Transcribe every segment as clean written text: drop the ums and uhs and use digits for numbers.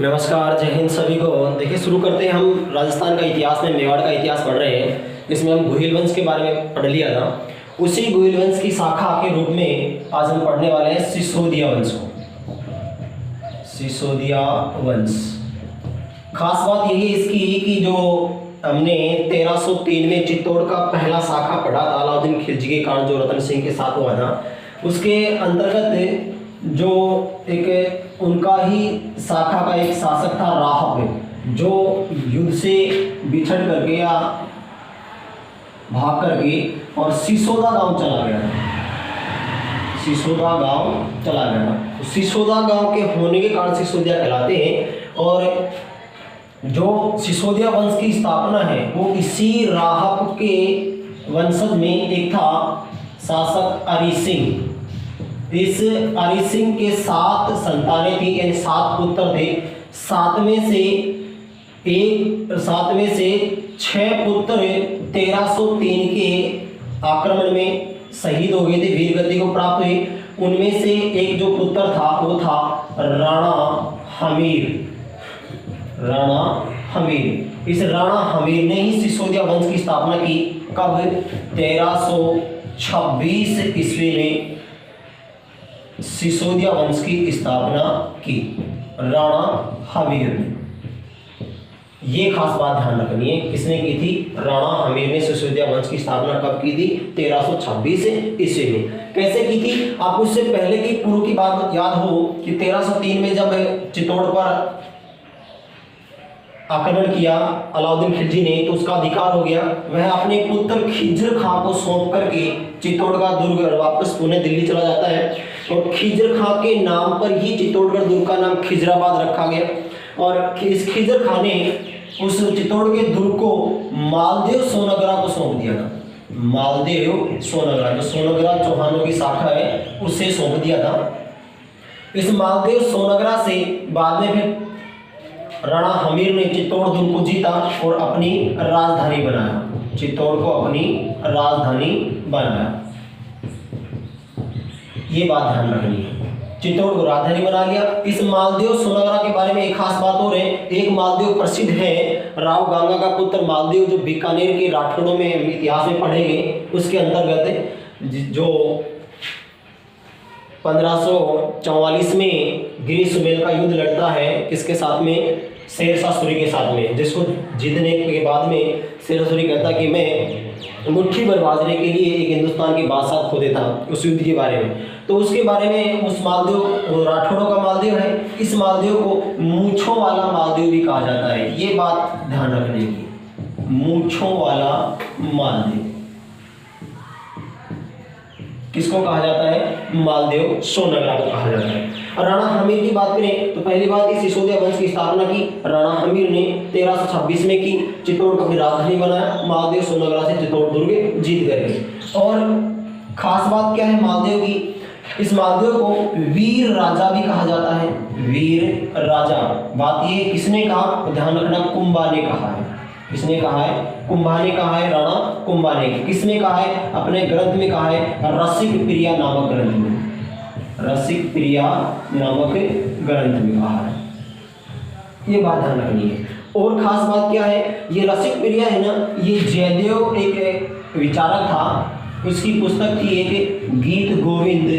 नमस्कार, जय हिंद सभी को। देखिए, शुरू करते हैं। हम राजस्थान का इतिहास में मेवाड़ का इतिहास पढ़ रहे हैं, जिसमें हम गुहिल वंश के बारे में पढ़ लिया था। उसी गुहिल वंश की शाखा के रूप में आज हम पढ़ने वाले हैं सिसोदिया वंश को। सिसोदिया वंश, खास बात यही है इसकी कि जो हमने 1303 में चित्तौड़ का पहला शाखा पढ़ा था, अलाउद्दीन खिलजी के कारण जो रतन सिंह के साथ हुआ था, उसके अंतर्गत जो एक उनका ही शाखा का एक शासक था राहब, जो युद्ध से बिछड़ करके या भाग करके और सिसोदा गांव चला गया था। सिसोदा गांव चला गया था। तो सिसोदा गांव के होने के कारण सिसोदिया कहलाते हैं। और जो सिसोदिया वंश की स्थापना है वो इसी राहब के वंशज में एक था शासक अरी सिंह। इस अरी सिंह के 7 संतानें थी, यानी 7 पुत्र थे। 7 में से 6 पुत्र 1303 के आक्रमण में शहीद हो गए थे, वीर गति को प्राप्त हुए। उनमें से एक जो पुत्र था वो था राणा हमीर। राणा हमीर, इस राणा हमीर ने ही सिसोदिया वंश की स्थापना की। कब? 1326 ईस्वी में सिसोदिया वंश की स्थापना की राणा हमीर ने। ये खास बात ध्यान रखनी है, किसने की थी? राणा हमीर ने सिसोदिया वंश की स्थापना कब की थी? 1326 ईस्वी में। कैसे की थी? आपको उससे पहले की पूर्व की बात याद हो कि 1303 में जब चित्तौड़ पर आक्रमण किया अलाउद्दीन खिलजी ने, तो उसका अधिकार हो गया। वह अपने पुत्र खिज्र खां को सौंप करके चित्तौड़ का दुर्ग वापस पुणे दिल्ली चला जाता है। और खिज्र खां के नाम पर ही चित्तौड़गढ़ दुर्ग का नाम खिजराबाद रखा गया। और इस खिज्र खां ने उस चित्तौड़ के दुर्ग को मालदेव सोनगरा को सौंप दिया था। मालदेव सोनगरा, जो सोनगरा चौहानों की शाखा है, उससे सौंप दिया था। इस मालदेव सोनगरा से बाद में फिर राणा हमीर ने चित्तौड़ दुर्ग को जीता और अपनी राजधानी बनाया। चित्तौड़ को अपनी राजधानी बनाया। ये बात ध्यान रखनी है, चित्तौड़ को राजधानी बना लिया। इस मालदेव सोनगरा के बारे में एक खास बात और है। एक मालदेव प्रसिद्ध है, राव गांगा का पुत्र मालदेव, जो बीकानेर के राठौड़ों में इतिहास में पढ़ेंगे। उसके अंतर्गत जो 1544 में गिरी सुमेल का युद्ध लड़ता है, किसके साथ में? शेरशाह सूरी के साथ में, जिसको जीतने के बाद में शेरशाह सूरी कहता कि मैं मुट्ठी भर बाजरे के लिए एक हिंदुस्तान की बादशाह खो देता, उस युद्ध के बारे में। तो उसके बारे में उस मालदेव, राठौड़ों का मालदेव है, इस मालदेव को मूंछों वाला मालदेव भी कहा जाता है। ये बात ध्यान रखने की, मूंछों वाला मालदेव किसको कहा जाता है? मालदेव सोनगरा को कहा जाता है। और राणा हमीर की बात करें तो पहली बात, इस सिसोदिया वंश की स्थापना की राणा हमीर ने 1326 में की। चित्तौड़ को अपनी राजधानी बनाया, मालदेव सोनगरा से चित्तौड़ दुर्ग जीत करके। और खास बात क्या है मालदेव की? इस मालदेव को वीर राजा भी कहा जाता है। वीर राजा, बात ये किसने कहा? ध्यान रखना, कुंभा ने कहा है। किसने कहा है? कुंभा ने कहा है, राणा कुंभा ने। किसने कहा है? अपने ग्रंथ में कहा है, रसिक प्रिया नामक ग्रंथ में। रसिक प्रिया नामक ग्रंथ में कहा है। ये बात ध्यान रखनी है। और खास बात क्या है? ये रसिक प्रिया है ना, ये जयदेव एक विचारक था, उसकी पुस्तक थी एक गीत गोविंद,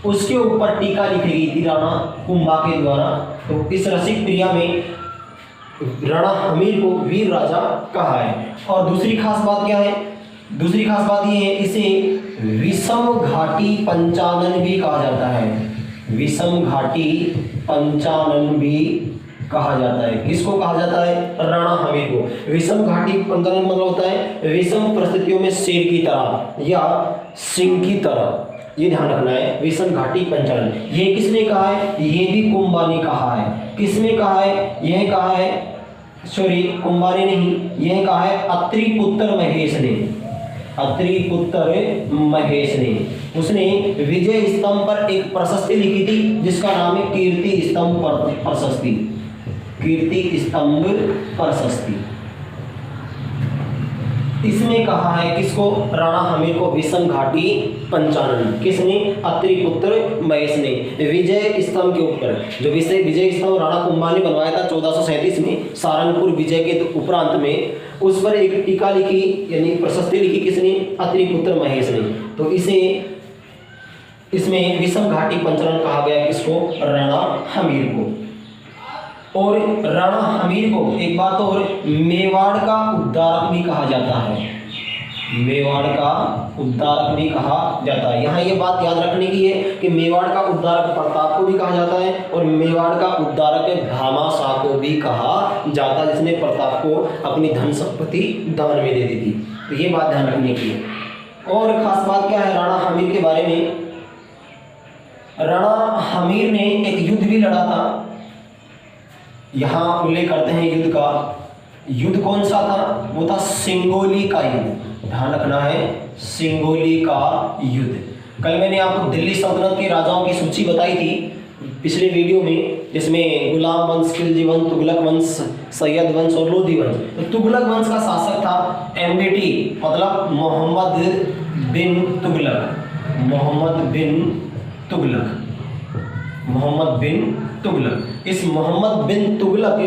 उसके ऊपर टीका लिखी गई थी राणा कुंभा के द्वारा। तो इस रसिक प्रिया में राणा हमीर को वीर राजा कहा है। और दूसरी खास बात क्या है? दूसरी खास बात ये है, इसे विषम घाटी पंचानन भी कहा जाता है। विषम घाटी पंचानन भी कहा जाता है। किसको कहा जाता है? राणा हमीर को। विषम घाटी पंचानन मतलब होता है विषम परिस्थितियों में शेर की तरह या सिंह की तरह। ये ध्यान रखना है, विषम घाटी पंचानन। ये किसने कहा है? ये भी कुंभा ने कहा है। किसने कहा है? यह कहा है, सॉरी, कुंभा ने नहीं, यह कहा है अत्रि पुत्र महेश ने। अत्रि पुत्र महेश ने, उसने विजय स्तंभ पर एक प्रशस्ति लिखी थी जिसका नाम है कीर्ति स्तंभ प्रशस्ति। कीर्ति स्तंभ प्रशस्ति। इसमें कहा है किसको, राणा हमीर को विषम घाटी पंचानन, किसने, अत्रि पुत्र महेश ने। विजय स्तंभ के ऊपर जो विजय स्तंभ राणा कुंभा ने बनवाया था 1437 में सहारनपुर विजय के उपरांत में, उस पर एक टीका लिखी यानी प्रशस्ति लिखी किसने, अत्रि पुत्र महेश ने। तो इसे इसमें विषम घाटी पंचानन कहा गया किसको, राणा हमीर को। और राणा हमीर को एक बात और, मेवाड़ का उद्धारक भी कहा जाता है, मेवाड़ का उद्धारक भी कहा जाता है। यहाँ ये बात याद रखने की है कि मेवाड़ का उद्धारक प्रताप को भी कहा जाता है और मेवाड़ का उद्धारक भामाशाह को भी कहा जाता है, जिसने प्रताप को अपनी धन संपत्ति दान में दे दी थी। तो ये बात ध्यान रखने की है। और खास बात क्या है राणा हमीर के बारे में, राणा हमीर ने एक युद्ध भी लड़ा था, यहाँ उल्लेख करते हैं युद्ध का। युद्ध कौन सा था, वो था सिंगोली का युद्ध, ध्यान रखना है, सिंगोली का युद्ध। कल मैंने आपको दिल्ली सल्तनत के राजाओं की सूची बताई थी पिछले वीडियो में, जिसमें गुलाम वंश, खिलजी वंश, तुगलक वंश, सैयद वंश और लोधी वंश। तो तुगलक वंश का शासक था एमबीटी, मतलब मोहम्मद बिन तुगलक, मोहम्मद बिन तुगलक, मोहम्मद बिन तुगलक। इस मोहम्मद बिन तुगलक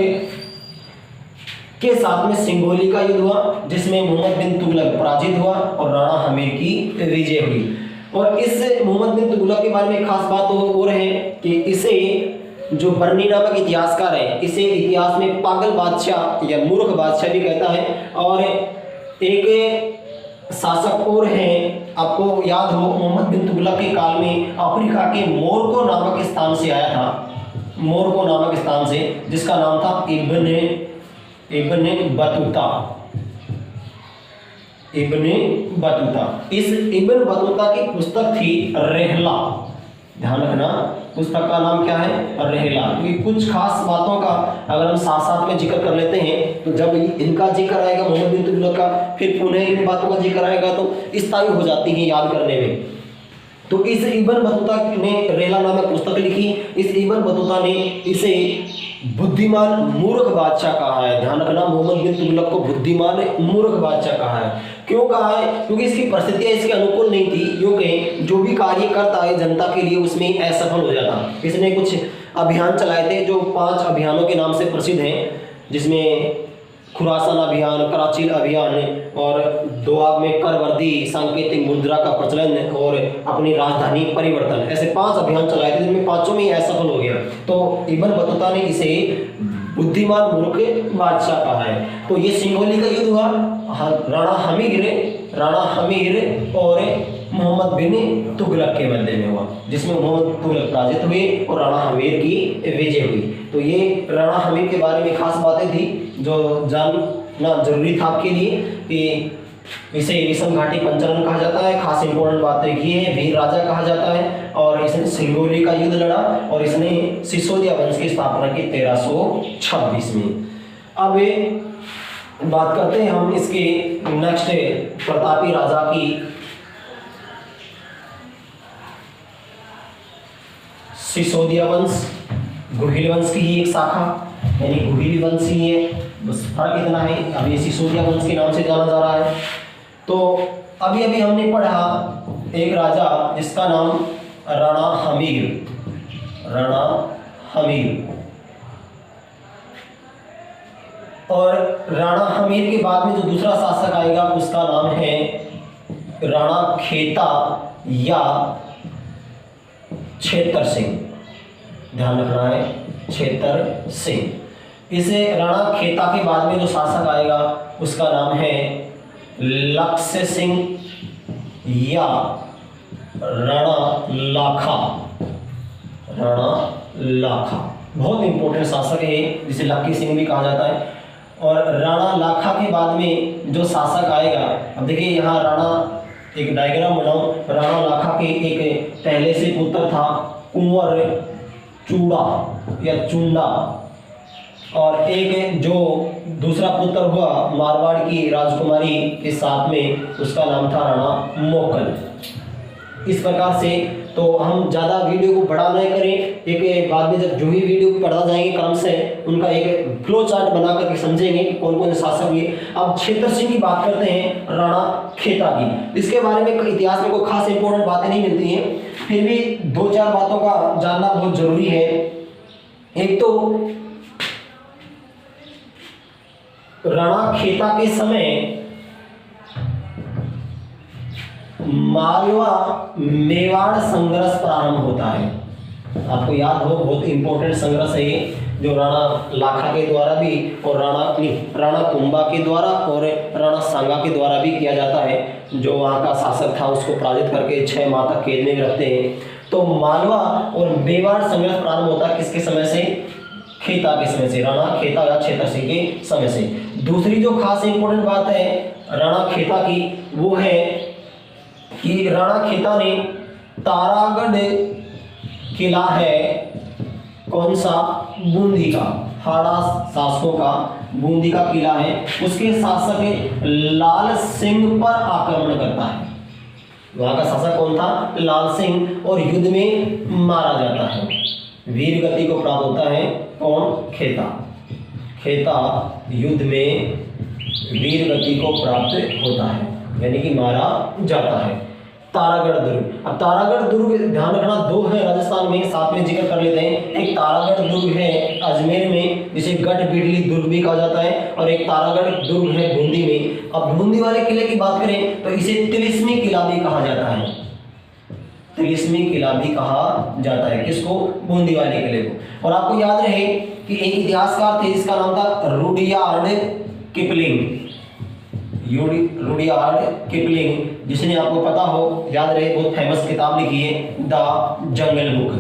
के साथ में सिंगोली का युद्ध हुआ, जिसमें मोहम्मद बिन तुगलक पराजित हुआ और राणा हमीर की विजय हुई। और इस मोहम्मद बिन तुगलक के बारे में एक खास बात और है कि इसे जो बर्नी नामक इतिहासकार है, इसे इतिहास में पागल बादशाह या मूर्ख बादशाह भी कहता है। और एक शासक और हैं, आपको याद हो, मोहम्मद बिन तुगलक के काल में अफ्रीका के मोरको नामक स्थान से आया था, मोरको नामक स्थान से, जिसका नाम था इब्न बतूता, इब्न बतूता। इस इब्न बतूता की पुस्तक थी रहला, ध्यान रखना, पुस्तक का नाम क्या है, रहला। क्योंकि कुछ खास बातों का अगर हम साथ साथ में जिक्र कर लेते हैं, तो जब इनका जिक्र आएगा मोहम्मद बिन तुगलक का, फिर पुनः इन बातों का जिक्र आएगा, तो स्थायी हो जाती है याद करने में। तो इस इब्न बतूता ने रहला नामक पुस्तक लिखी। इस इब्न बतूता ने इसे बुद्धिमान मूर्ख बादशाह कहा है, ध्यान रखना, मोहम्मद बिन तुगलक को बुद्धिमान मूर्ख बादशाह कहा है। क्यों कहा है, क्योंकि इसकी परिस्थितियां इसके अनुकूल नहीं थी, क्योंकि जो भी कार्य करता है जनता के लिए उसमें असफल हो जाता। इसने कुछ अभियान चलाए थे जो 5 अभियानों के नाम से प्रसिद्ध हैं, जिसमें खुरासान अभियान, कराची अभियान और दोआब में करवर्दी, सांकेतिक मुद्रा का प्रचलन और अपनी राजधानी परिवर्तन, ऐसे 5 अभियान चलाए थे, जिनमें 5 में असफल हो गया। तो इब्न बतूता ने इसे बुद्धिमान मूर्ख बादशाह कहा है। तो ये सिंगोली का युद्ध हुआ, राणा हमीर और मोहम्मद बिन तुगलक के मध्य में हुआ, जिसमें मोहम्मद तुगलक पराजित हुए और राणा हमीर की विजय हुई। तो ये राणा हमीर के बारे में खास बातें थी जो जानना जरूरी था आपके लिए, कि इसे विषम घाटी पंचानन कहा जाता है। खास इंपॉर्टेंट बात एक ये है, वीर राजा कहा जाता है, और इसने सिंगोली का युद्ध लड़ा और इसने सिसोदिया वंश की स्थापना की 1326 में। अब बात करते हैं हम इसके नेक्स्ट प्रतापी राजा की। सिसोदिया वंश गुहिल वंश की ही एक शाखा, यानी गुहिल वंश ही है, बस फर्क इतना है, अब ये सिसोदिया वंश के नाम से जाना जा रहा है। तो अभी हमने पढ़ा एक राजा जिसका नाम राणा हमीर, राणा हमीर। और राणा हमीर के बाद में जो दूसरा शासक आएगा उसका नाम है राणा खेता या छेतर सिंह, ध्यान रखना है, छेतर सिंह। इसे राणा खेता के बाद में जो शासक आएगा उसका नाम है लक्ष्य सिंह या राणा लाखा, राणा लाखा बहुत इंपॉर्टेंट शासक है, जिसे लक्की सिंह भी कहा जाता है। और राणा लाखा के बाद में जो शासक आएगा, अब देखिए यहाँ राणा, एक डायग्राम बनाओ, राणा लाखा के एक पहले से पुत्र था कुंवर चूड़ा या चुंडा, और एक जो दूसरा पुत्र हुआ मारवाड़ की राजकुमारी के साथ में, उसका नाम था राणा मोकल। इस प्रकार से तो हम ज़्यादा वीडियो को बड़ा नहीं करें, एक बाद में जब जो ही वीडियो पढ़ा जाएंगे क्रम से उनका एक फ्लो चार्ट बना करके समझेंगे कि कौन कौन से शासक हुए। अब क्षेत्र सिंह की बात करते हैं, राणा खेता की। इसके बारे में इतिहास में कोई खास इंपॉर्टेंट बातें नहीं मिलती हैं, फिर भी 2-4 बातों का जानना बहुत जरूरी है। एक तो राणा खेता के समय मालवा मेवाड़ संघर्ष प्रारंभ होता है। आपको याद हो, बहुत इंपॉर्टेंट संघर्ष है ये, जो राणा लाखा के द्वारा भी और राणा कुंभा के द्वारा और राणा सांगा के द्वारा भी किया जाता है। जो वहाँ का शासक था उसको पराजित करके 6 माह तक कैद में रखते हैं। तो मालवा और मेवाड़ संघर्ष प्रारंभ होता है किसके समय से? खेता के समय से, राणा खेता या क्षेत्र सिंह के समय से। दूसरी जो खास इंपॉर्टेंट बात है राणा खेता की, वो है कि राणा खेता ने तारागढ़ किला है, कौन सा? बूंदी का, हाड़ा शासकों का बूंदी का किला है, उसके शासक लाल सिंह पर आक्रमण करता है। वहां का शासक कौन था? लाल सिंह, और युद्ध में मारा जाता है। वीर गति को प्राप्त होता है कौन? खेता। खेता युद्ध में वीर गति को प्राप्त होता है, यानी कि मारा जाता है। तारागढ़ दुर्ग, अब तारागढ़ दुर्ग ध्यान रखना 2 है राजस्थान में, साथ में जिक्र कर लेते हैं। एक तारागढ़ दुर्ग है अजमेर में, जिसे गढ़ बिडली दुर्ग भी कहा जाता है, और एक तारागढ़ दुर्ग है बूंदी में। अब बूंदी वाले किले की बात करें तो इसे तिलिस्मी किला भी कहा जाता है। तिलिस्मी किला भी कहा जाता है किसको? बूंदी वाले किले को। और आपको याद रहे कि एक इतिहासकार थे जिसका नाम था रुडयार्ड किपलिंग। रुडयार्ड किपलिंग, जिसने आपको पता हो, याद रहे, बहुत फेमस किताब लिखी है the jungle book.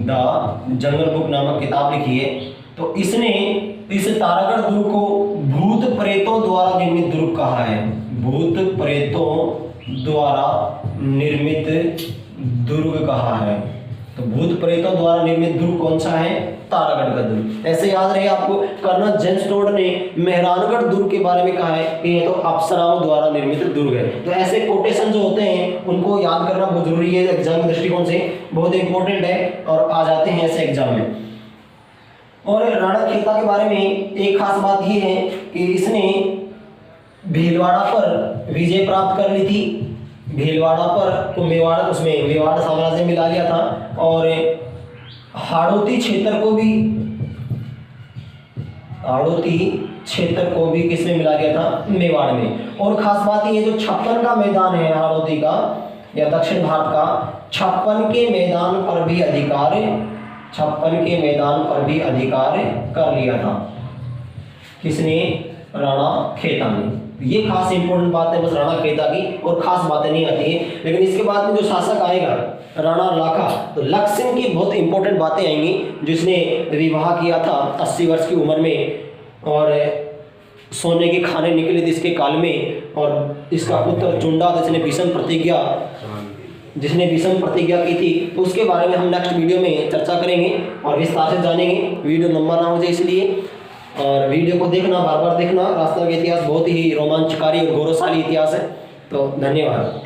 The jungle book नामक किताब लिखी है। तो इसने इस तारागढ़ दुर्ग को भूत प्रेतों द्वारा निर्मित दुर्ग कहा है। भूत प्रेतों द्वारा निर्मित दुर्ग कहा है। तो भूत प्रेतों द्वारा निर्मित दुर्ग कौन सा है? तारागढ़ का दुर्ग। ऐसे याद रहे आपको, कर्नल जेम्स टोड ने मेहरानगढ़ दुर्ग के बारे में कहा है कि ये तो अप्सराओं द्वारा निर्मित दुर्ग है। तो ऐसे कोटेशन जो होते हैं उनको याद करना बहुत जरूरी है, एग्जाम के दृष्टिकोण से बहुत इंपॉर्टेंट है और आ जाते हैं ऐसे एग्जाम में। और राणा खेता के बारे में एक खास बात यह है कि इसने भीलवाड़ा पर विजय प्राप्त कर ली थी। भीलवाड़ा पर को मेवाड़ साम्राज्य मिला लिया था, और हाड़ौती क्षेत्र को भी किसमें मिला गया था? मेवाड़ में। और खास बात ये जो 56 का मैदान है हाड़ौती का या दक्षिण भारत का, 56 के मैदान पर भी अधिकार कर लिया था। किसने? राणा खेता ने। ये खास इंपॉर्टेंट बात है बस राणा खेता की, और खास बातें नहीं आती है। लेकिन इसके बाद में जो शासक आएगा राणा लाखा, तो लख सिंह की बहुत इंपॉर्टेंट बातें आएंगी, जिसने विवाह किया था 80 वर्ष की उम्र में, और सोने के खाने निकले थे इसके काल में, और इसका पुत्र चुंडा जिसने भीषम प्रतिज्ञा की थी। तो उसके बारे में हम नेक्स्ट वीडियो में चर्चा करेंगे और विस्तार से जानेंगे। वीडियो लंबा ना हो जाए इसलिए, और वीडियो को देखना, बार बार देखना। राजस्थान का इतिहास बहुत ही रोमांचकारी और गौरवशाली इतिहास है। तो धन्यवाद।